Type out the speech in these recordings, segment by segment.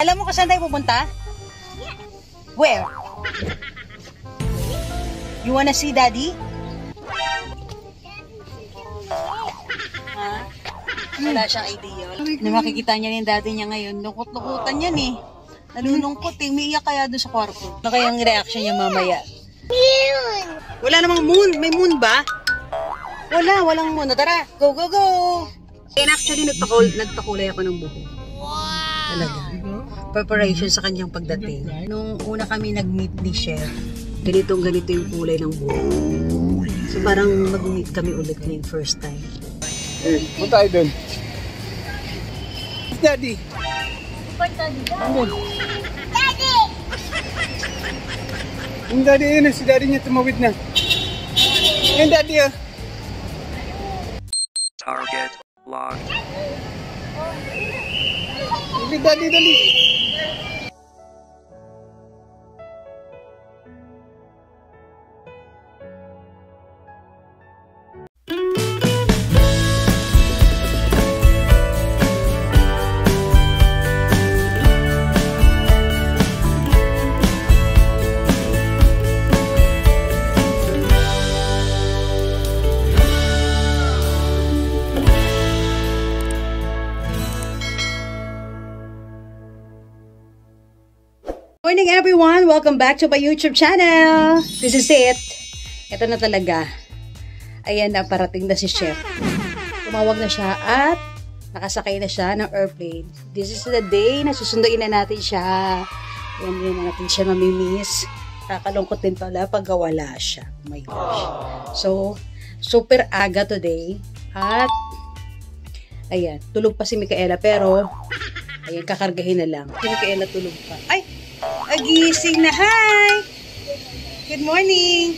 Alam mo kung saan tayo pupunta? Where? You wanna see Daddy? Ha? Wala siyang idea. Na makikita niya yung daddy niya ngayon. Lungkot-lungkutan yan eh. Nalulungkot eh. Umiiyak kaya doon sa kwarto. Ano kayang reaction niya mamaya? Moon! Wala namang moon. May moon ba? Wala. Walang moon. Tara. Go, go, go! And actually, nagpakulay ako ng buhok. Wow! Talaga. Preparation sa kanyang pagdating. Nung una kami nag-meet ni Chef, ganito yung kulay ng buhok. So parang mag-meet kami ulit na yung first time. Punta tayo dun. Daddy! Daddy! Yung daddy yun, si daddy niya tumawid na. Yung daddy ah. Target locked. Daddy, dali. Morning everyone! Welcome back to my YouTube channel! This is it. Ito na talaga. Ayan na, parating na si Chef. Tumawag na siya at nakasakay na siya ng airplane. This is the day na susunduin na natin siya. Ayan, yun na natin siya mamimiss. Kakalungkot din pala pag wala siya. Oh my gosh. So, super aga today. At, ayan, tulog pa si Micaela pero, ayan, kakargahin na lang. Si Micaela tulog pa. Ay! Agising na, hi! Good morning!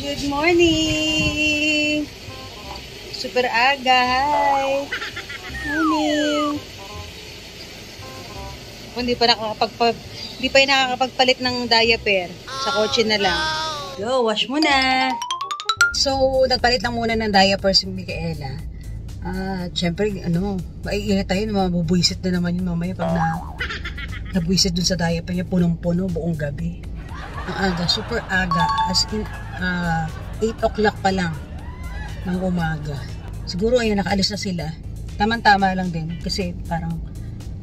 Good morning! Super aga, hi! Morning! Hindi pa nakakapagpalit ng diaper. Sa kotse na lang. Go, wash mo na! So, nagpalit lang muna ng diaper si Micaela. Siyempre, maiingat tayo, mabubuisit na naman yun mamaya pag nabwisit dun sa diaper niya, punong-puno buong gabi. Ang aga, super aga, as in 8 o'clock pa lang ng umaga. Siguro ayun, nakaalis na sila. Tama-tama lang din kasi parang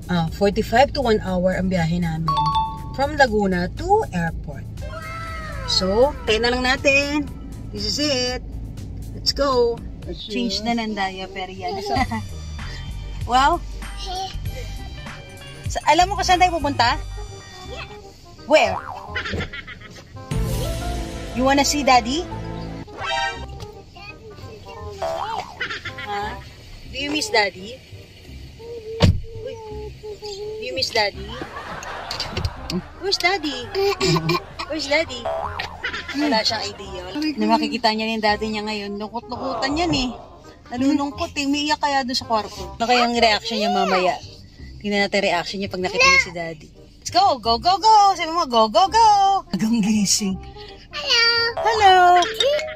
45 to 1 hour ang biyahe namin from Laguna to airport. So, tayo na lang natin. This is it. Let's go. Change na ng diaper yan. Wow. Alam mo kung saan tayo pupunta? Where? You wanna see Daddy? Huh? Do you miss Daddy? Do you miss Daddy? Where's Daddy? Where's Daddy? Wala siyang idea. Na makikita niya yung daddy niya ngayon. Lungkot-lungkutan yan eh. Nalulungkot eh. Umiiyak kaya doon sa kwarto. Ano kayang reaction niya mamaya? Tingnan natin reaction niya pag nakita niya si Daddy. Let's go! Go, go, go! Sabi mo, go, go, go! Agang gising. Hello! Hello!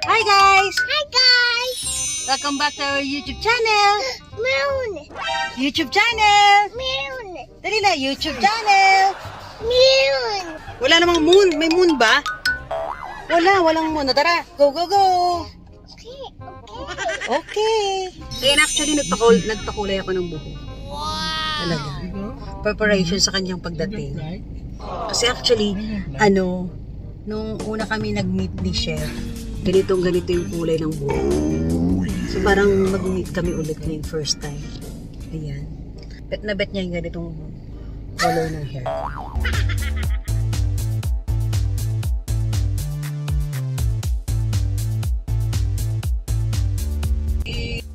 Hi guys! Hi guys! Welcome back to our YouTube channel! Moon! YouTube channel! Moon! Dali na, YouTube channel! Moon! Wala namang moon. May moon ba? Wala, walang moon. Tara, go, go, go! Okay, Okay. Kaya actually, nagpakulay ako ng buhok. Wow! Talaga. Preparation sa kanyang pagdating. Kasi actually, nung una kami nag-meet ni Chef, ganito yung kulay ng buhok. So parang mag-meet kami ulit na yung first time. Ayan. Bet na bet niya yung ganitong color ng hair.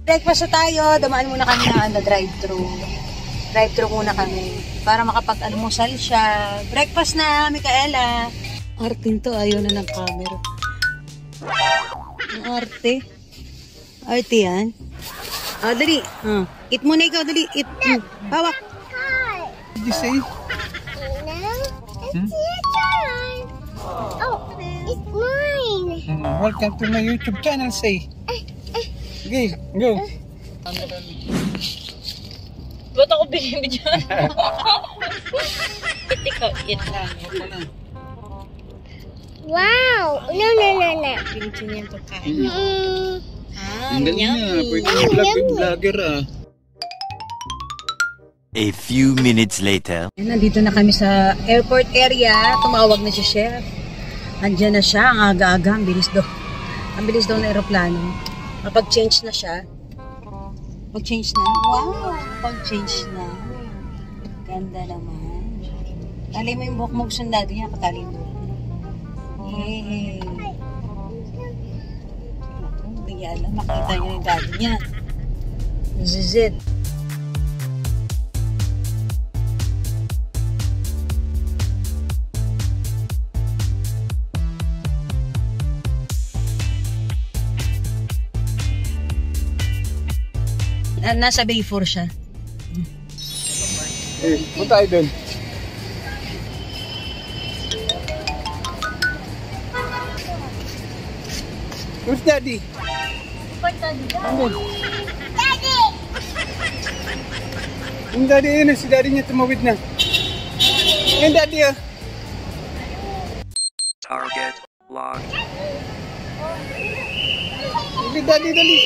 Breakfast na tayo. Dumaan muna kami na drive-thru. Drive-thru muna kami. Para makapag-almusal siya. Breakfast na, Micaela. Artin to. Ayaw na ng camera. Ang arte. Arte yan. Dali. Eat muna ikaw. Dali. Eat. Hawak. What did you say? It's your turn. Oh, it's mine. Welcome to my YouTube channel, say. Okay, go. Ba't ako Video. Ikaw, eat lang. Wow! No. Pinito niya yung pagkain. Ang galing na. Pwede vlogger ah. A few minutes later. Nandito na kami sa airport area. Tumawag na si Chef. Andiyan na siya. Ang aga-aga. Ang bilis daw. Ang bilis daw ng aeroplano. Kapag-change na siya. Pag-change na? Wow! Pag-change na. Ganda naman. Tali mo yung buhok mo. Gusto ng daddy niya. Patali mo. Yay! Hindi niya alam. Makita niya yung daddy niya. This is it. Nasa Bay 4 siya. Punta tayo dun. Where's Daddy? Yung Daddy yun, si Daddy niya tumawid na. Yung Daddy ah. Target locked. Daddy, dali.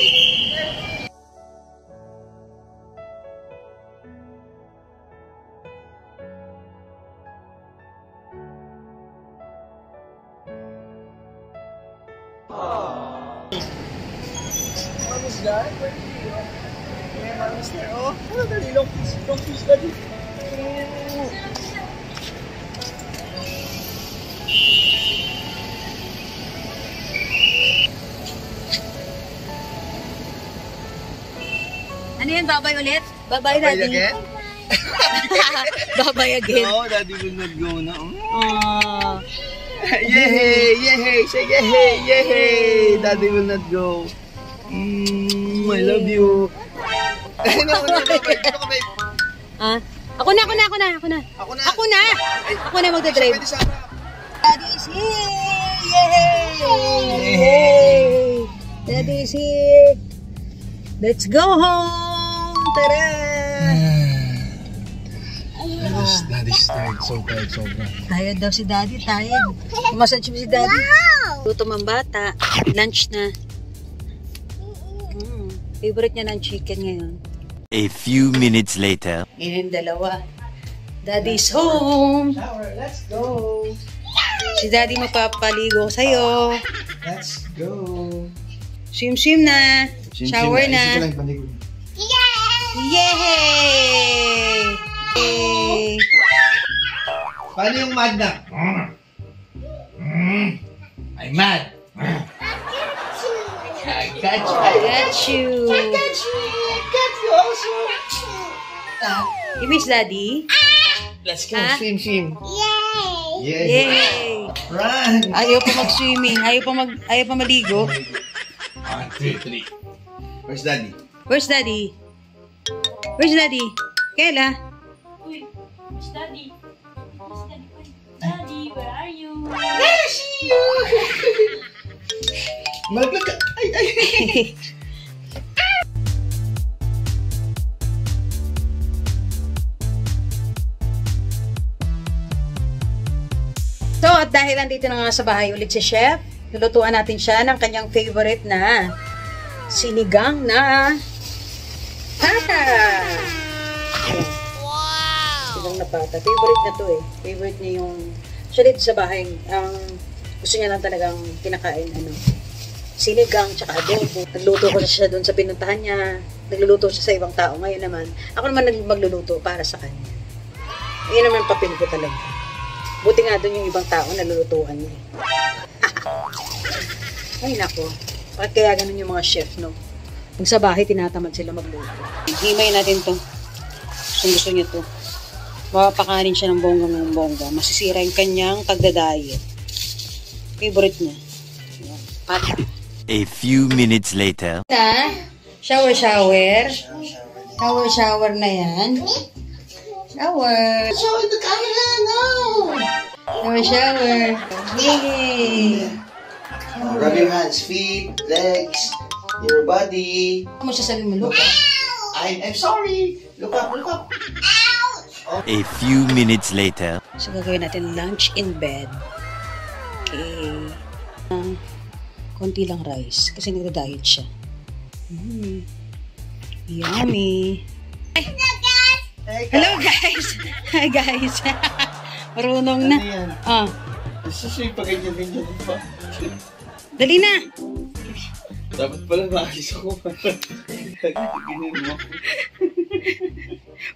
Ano yan? Babay ulit? Babay, Daddy. again? Babay again. No, Daddy will not go na. Oh. Yay! Say yay! Daddy will not go. I love you. No, Ah? Ako na. Ako na magdadrive. Pwede sa harap. Daddy is here! Yay! Daddy is here! Let's go home! Tara! Daddy's tired. So tired, sobra. Tired daw si Daddy, tired. Massage mo si Daddy. Luto mang bata. Lunch na. Favorite niya ng chicken ngayon. A few minutes later. Ngayon dalawa. Daddy's home! Let's go. Si Daddy magpapaligo sa'yo. Let's go. Swim na. Shower na. Yay! Yay! Paano yung mad na? I'm mad. I got you. I got you. I got you also. You miss Daddy? Let's go. Ah? Swim. Yay! Yay! Run. Ayaw pa mag-swimming. Ayaw pa maligo. 1, 2, 3. Where's Daddy? Where's Daddy? Where's Daddy? Kayla? Uy, where's Daddy? Daddy, where are you? I see you. Malaglag ka. Ay. So, at dahil nandito na nga sa bahay ulit si Chef, lulutuan natin siya ng kanyang favorite na sinigang na pata. Wow! Sinigang na pata. Favorite na to eh. Favorite niya yung, actually sa bahay, ang gusto niya lang talagang kinakain, sinigang tsaka adobo. Nagluto ko siya doon sa pinuntahan niya. Nagluluto siya sa ibang tao. Ngayon naman, ako naman magluluto para sa kanya. Ayun naman papel ko talaga. Buti nga doon yung ibang tao nalulutuan niya. Ay nako. Bakit kaya ganun yung mga chef, no? Pag sa bahay, tinatamad sila magluto. Himay natin to. Gusto niya to. Mapapakanin siya ng bongga. Masisira yung kanyang pagdadiet. Favorite niya. Pata. A few minutes later. Shower. Shower na yan. Shower. Show the camera, no. Shower. Yay! Rub your hands, feet, legs, your body. Ano mo sasabihin mo, Luka? I I'm sorry. Look up, look up. A few minutes later. So, gagawin natin lunch in bed. Okay. Konti lang rice. Kasi nagda-diet siya. Yummy. Ay. Hello, guys. Hi, guys. Marunong na. Ano yan? Ah. Susuy pa ganyan-ganyan pa. Dali na. Dapat pala maayos ako. Ganyan mo.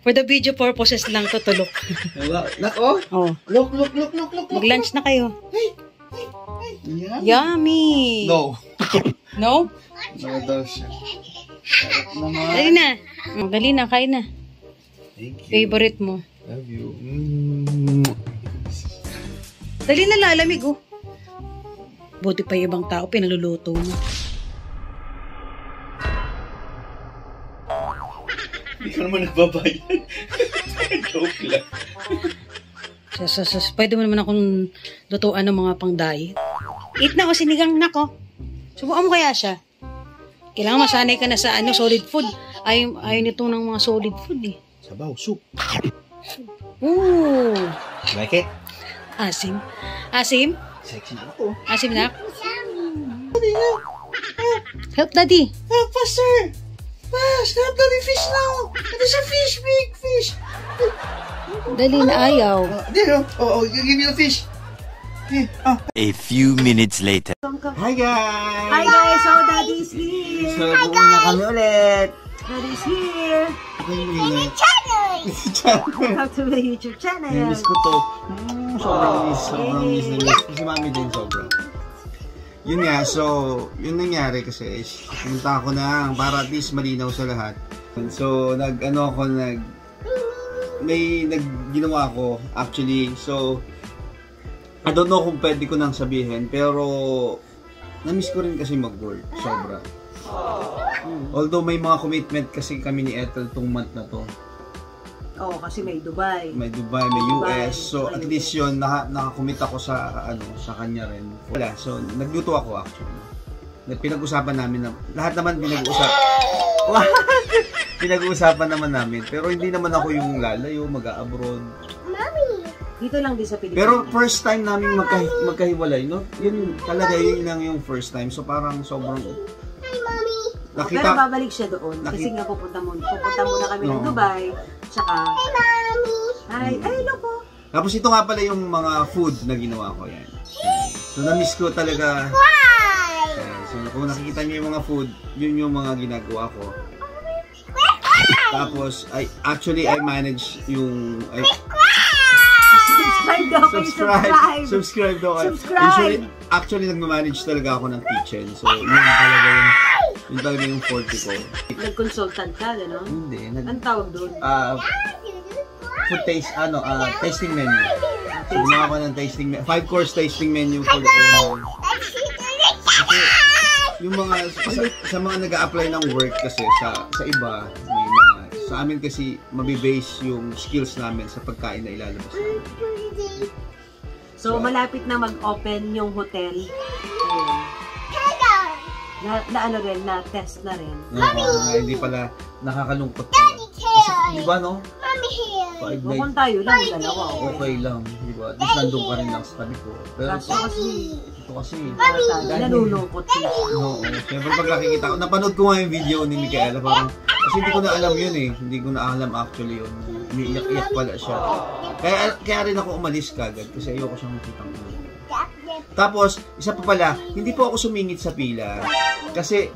For the video purposes lang to, tulok. Nako. Oh. Look. Mag-lunch na kayo. Yeah. Yummy. No. No? No daw siya. Sarap naman. Dali na. Dali na, kain na. Thank you. Favorite mo. Love you. Dali na, lalamig oh. Buti pa yung ibang tao, pinaluluto mo. Hindi ka naman nagbabayad. Joke lang. Pwede mo naman akong lutuan ng mga pang-diet. Eat na o, sinigang na ko. Subukan mo kaya siya. Kailangan masanay ka na sa solid food. Ayaw nito ng mga solid food eh. Sabaw, soup. Ooh. Like it? Asim. Asim? Sexy na ako. Asim na? Help daddy. Help us, sir! Fast! Help daddy fish now! It is a fish, big fish! Dali na ayaw. Give me the fish. A few minutes later. Hi guys! Hi guys, so daddy's here. So, buo na kami ulit. Daddy's here. Channel. Welcome to the YouTube channel. Namiss ko to. Sobrang miss. Kasi mami din sobrang. Yun nga, so, yun nangyari kasi is, punta ako na para at least malinaw sa lahat. So, ginawa ko actually. So, I don't know kung pwede ko nang sabihin, pero na-miss ko rin kasi mag-work, sobra. Although may mga commitment kasi kami ni Ethel tong month na to. Oo, kasi may Dubai. May Dubai, may US. So at least yun, nakakommit ako sa sa kanya rin. Wala, so nagluto ako actually. Pinag-usapan namin na lahat naman pinag-uusapan naman namin, pero hindi naman ako yung lalayo, mag-a-abroad. Dito lang din sa Pilipinas. Pero first time namin magkahiwalay, no? Yun talaga, yun lang yung first time. So parang sobrang pero babalik siya doon kasi nga pupunta muna kami ng Dubai. Tsaka Hi, loko. Tapos ito nga pala yung mga food na ginawa ko yan. So na-miss ko talaga. So kung nakikita niyo yung mga food, yun yung mga ginagawa ko. Tapos I manage yung subscribe daw kayo. Actually nagma-manage talaga ako ng kitchen. So yun talaga yung forte ko. Nag-consultant ka, no? Hindi. Anong tawag doon? Food tasting menu. So gumawa ko ng tasting menu. 5-course tasting menu for the owner. Kasi yung mga sa mga nag-a-apply ng work kasi sa iba may mga sa amin kasi mabibase yung skills namin sa pagkain na ilalabas namin. So malapit na mag-open yung hotel. Na test na rin. Hindi pala nakakalungkot pala. Kasi, di ba no? Bukon tayo lang, dalawa. Okay lang, di ba? At least nandun ka rin lang sa tabi ko. Pero ito kasi, nalulungkot siya. Oo, siyempre pag nakikita ko, napanood ko nga yung video ni Micaela, parang, kasi hindi ko na alam yun eh. Hindi ko na alam actually yun. Umiiyak-iyak pala siya. Kaya rin ako umalis kagad kasi ayoko siyang makitang ulit. Tapos, isa pa pala, hindi po ako sumingit sa pila. Kasi,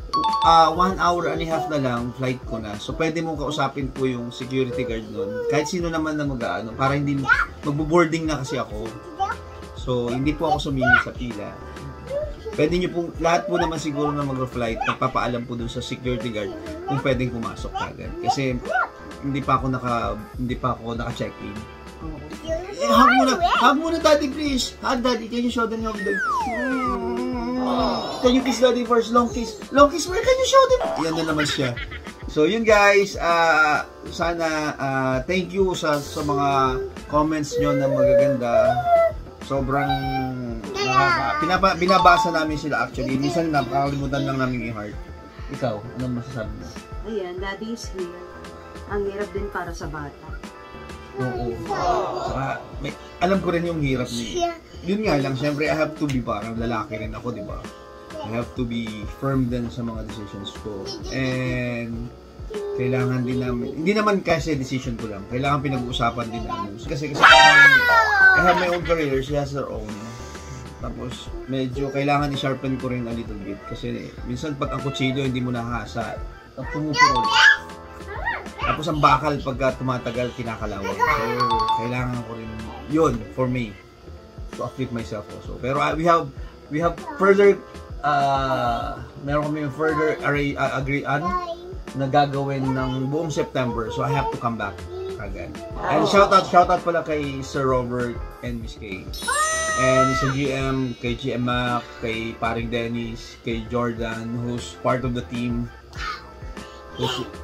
1 hour and a half na lang, flight ko na. So, pwede mong kausapin po yung security guard nun. Kahit sino naman na mag-ano, para hindi, magbo-boarding na kasi ako. So, hindi po ako sumingit sa pila. Pwede nyo pong, lahat po naman siguro na mag-flight, nagpapaalam po dun sa security guard kung pwedeng pumasok agad. Kasi, hindi pa ako naka-check-in. Hug muna daddy please. Hug daddy, can you show them your dog? Can you kiss daddy first? Long kiss, where can you show them? Yan na naman siya. So yun guys, sana thank you sa mga comments nyo na magaganda. Sobrang binabasa namin sila actually. Minsan nakakalimutan lang namin i-heart. Ikaw, anong masasabi mo? Ayan, daddy is here. Ang hirap din para sa bata. Oo. Saka, alam ko rin yung hirap niya. Yun nga lang, syempre, I have to be parang lalaki rin ako, di ba? I have to be firm din sa mga decisions ko. And, kailangan din namin, hindi naman kasi decision ko lang, kailangan pinag-uusapan din namin. Kasi I have my own career, she has her own. Tapos, medyo kailangan i-sharpen ko rin a little bit. Kasi, minsan pag ang kutsilyo hindi mo nahasa, pumupurol. Tapos ang bakal pagka tumatagal, kinakalawag. So, kailangan ko rin yun for me to uplift myself also. Pero we have further meron kami further agree na gagawin ng buong September. So I have to come back agad. And shout out pala kay Sir Robert and Miss Kay. And sa GM, kay GM Mac, kay Paring Dennis, kay Jordan, who's part of the team.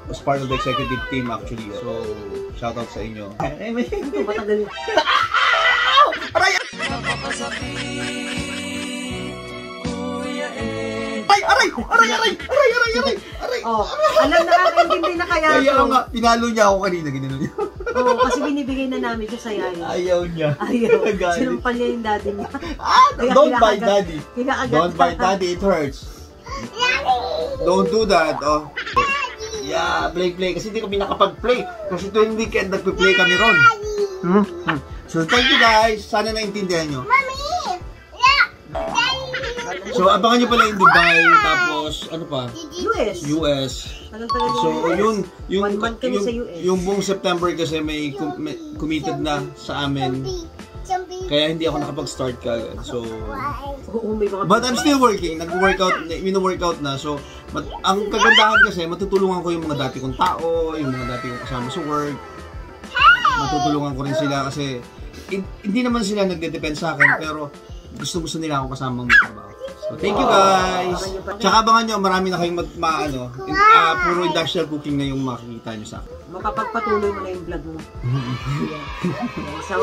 Was part of the executive team actually. So, shout out sa inyo. Ito, matagal yun. Aray! Oh, alam nakakaintindi na kaya ito. Ayaw nga, pinalo niya ako kanina, ginano niya. Oo, kasi binibigay na namin siya sa yaya. Ayaw niya. Ayaw. Sinumpal niya yung daddy niya. Don't bite daddy. Kinakagat. Don't bite daddy, it hurts. Don't do that, oh. Yeah, play. Kasi hindi kami nakapag-play. Kasi tuwing weekend, nagpe-play kami ron. So, thank you guys. Sana naintindihan nyo. So, abangan nyo pala yung Dubai, tapos, ano pa? US. So, yung 1 month kami sa US. Yung buong September kasi may committed na sa amin. Kaya hindi ako nakapag-start kagad. So, but I'm still working. Mino-workout na. So, ang kagandahan kasi, matutulungan ko yung mga dati kong tao, yung mga dati kong kasama sa work. Matutulungan ko rin sila kasi hindi naman sila nagde-depend sa akin, pero gusto nila ako kasamang trabaho. So, thank you guys! Tsaka abangan nyo, marami na kayong puro industrial cooking na yung makikita nyo sa akin. Makapagpatuloy mo na yung vlog mo. So,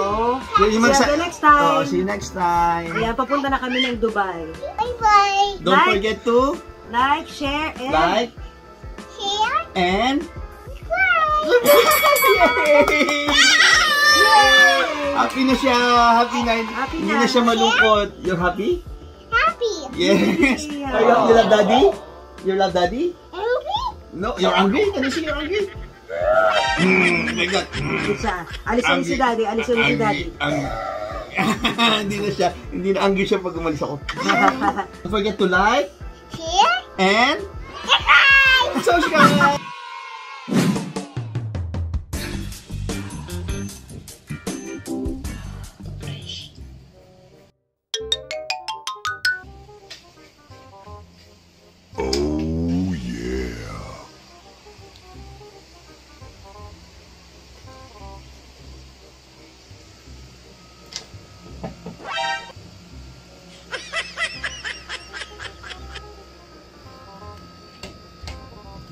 see you next time! See you next time! Kaya papunta na kami ng Dubai. Bye-bye. Don't forget to like, share, and Share. and happy na siya! Happy na! Hindi na siya malungkot. You're happy? Happy. Yes! Yeah. You love daddy? You love daddy? Angry. No, you're angry? Can you see you're angry? Oh my God. Alisin si daddy. Alisin si daddy. Hindi na angry siya pag umalis ako. Don't forget to like Share. and subscribe!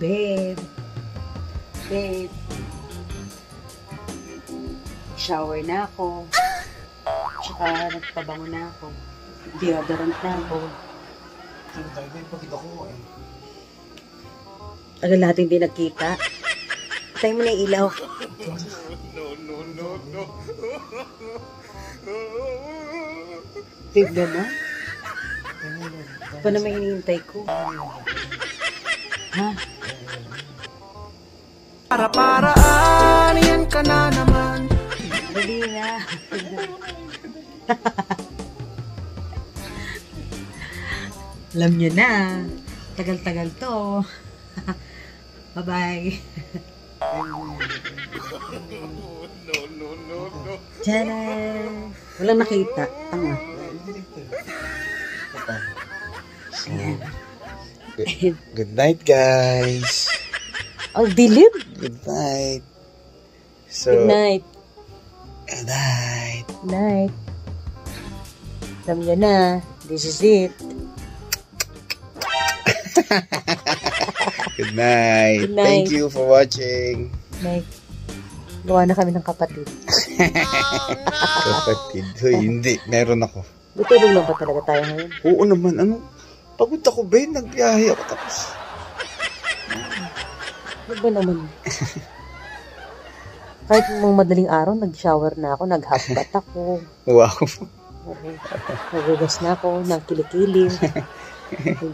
Babe. Shower na ako. Tsaka nagpabango na ako. Deodorant na ako. Tagal natin din nagkita. Patay mo na yung ilaw. Babe na? Pa naman hinihintay ko. Ha? Para-paraan, yan ka na naman. Dali na. Alam nyo na. Tagal-tagal to. Bye-bye. Tcharan! Walang nakita. Tanga. Ayan. Good night, guys. Oh, dilim. Good night. So, Good night. Good night. Night. Alam nyo na. This is it. Good night. Good night. Thank you for watching. Night. Gawa na kami ng kapatid. Kapatid. Hoy, hindi. Meron ako. Tutulong lang ba talaga tayo ngayon? Oo naman. Ano? Pagod ako, Ben. Nagbiyahe ako tapos. Ano ba naman? Kahit mong madaling araw, nag-shower na ako, nag-half bath ako. Wow. Nagugas na ako, ng kilikili.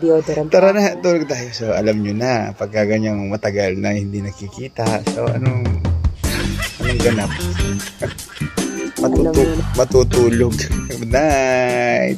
Deodorant. Tara na, tulog tayo. So, alam nyo na, pagka ganyang matagal na hindi nakikita. So, anong ganap? Matutulog. Good night.